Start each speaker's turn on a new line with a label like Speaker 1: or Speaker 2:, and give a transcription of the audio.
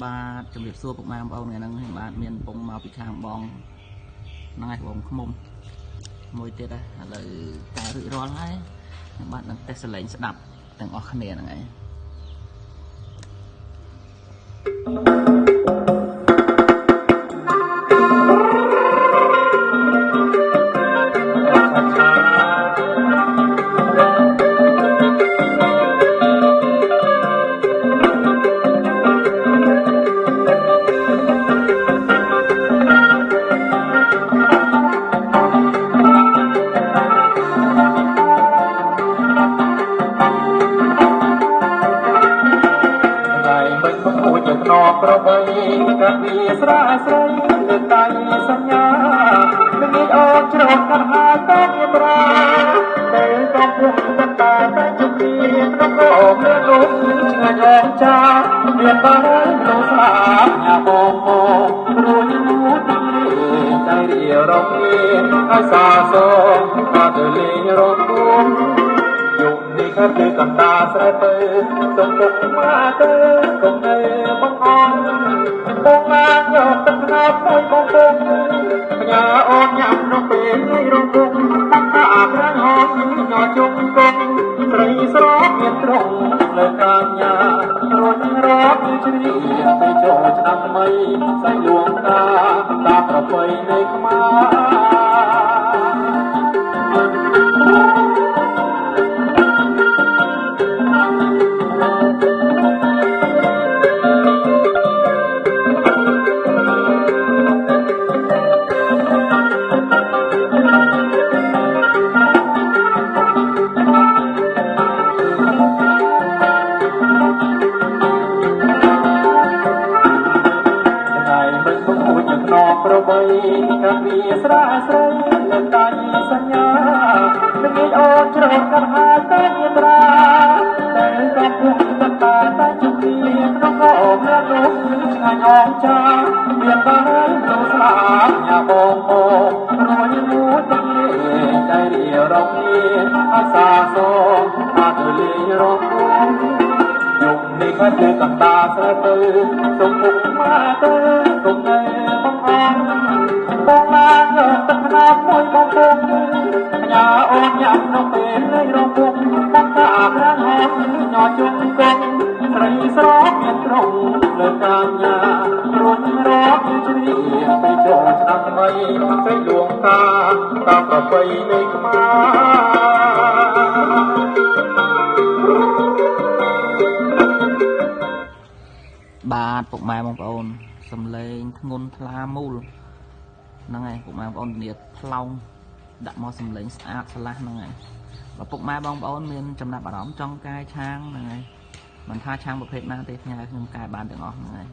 Speaker 1: បាទជំរាបសួរពុកម៉ែបងប្អូនថ្ងៃហ្នឹងបាទមានពងមកពីខាងបងហ្នឹងហើយបងខ្មុំមួយទៀតឥឡូវតែរួចរាល់ហើយបាទនឹងតេស្តសលេងស្ដាប់ទាំងអស់គ្នាហ្នឹងឯង
Speaker 2: ប្របីកាពីស្រាស្រីទៅតៃសញ្ញានឹងនេះអូនជ្រោកកាត់ហើយតមានប្រាតែក៏ពុកតតាតែជុំគ្នាក្នុងកោមានលោកឆ្ងាយអងចាមានបានលោកស្លាប់ញ៉ាបងមករួចនោះទីใจរៀបរងគ្នាឲ្យសាសងក៏ទៅលេងរកគុំយុគនេះគឺកណ្ដាស្រែទៅសុំពុកមកទៅកុំនៅបងអងបងមកយកទឹកថ្នោតទៅបងពុកបញ្ញាអូនញ៉ាំក្នុងពេលរងគុំតាអាប្រាំងហោញញជុំកុំស្រីស្រោបមានត្រង់លើកាញ្ញារួចរកជ្រាបទៅចូលឆ្នាំថ្មីសៃលួងតាប្រពៃនៃប្របីកាពីស្រាស្រីលើតៃសញ្ញានឹងនេះអូនជ្រោកកាត់ហើយតែមានប្រាតែក៏ពុកតតាតែជុំគ្នាក្នុងកោមានលោកឆ្ងាយអងចាមានបានលោកស្លាប់ញ៉ាបងមករួចមួយទីใจរៀបរងគ្នាអាសាសងអាទៅលេងរកគុំយុគនេះគឺកណ្ដាស្រែទៅសុំពុកមកទៅគុំនៅបងអងបងមកយកទឹកថ្នោតមួយបងពុកបញ្ញាអូនញ៉ាំក្នុងពេលនៃរងគុំបងតាប្រាំងហោញញជុំកុំស្រីស្រោបមានត្រង់លើកាញ្ញារួចរកជ្រាបទៅចូលឆ្នាំថ្មីស្រីលួងតាប្រពៃនៃ
Speaker 1: បាទពុកម៉ែបងប្អូនសំឡេងធ្ងន់ថ្លាមូលហ្នឹងហើយពុកម៉ែបងប្អូនធានាថ្លោងដាក់មកសំឡេងស្អាតឆ្លាស់ហ្នឹងហើយបើពុកម៉ែបងប្អូនមានចំណាប់អារម្មណ៍ចង់កែឆាងហ្នឹងហើយមិនថាឆាងប្រភេទណាទេខ្ញុំកែបានទាំងអស់ហ្នឹងហើយ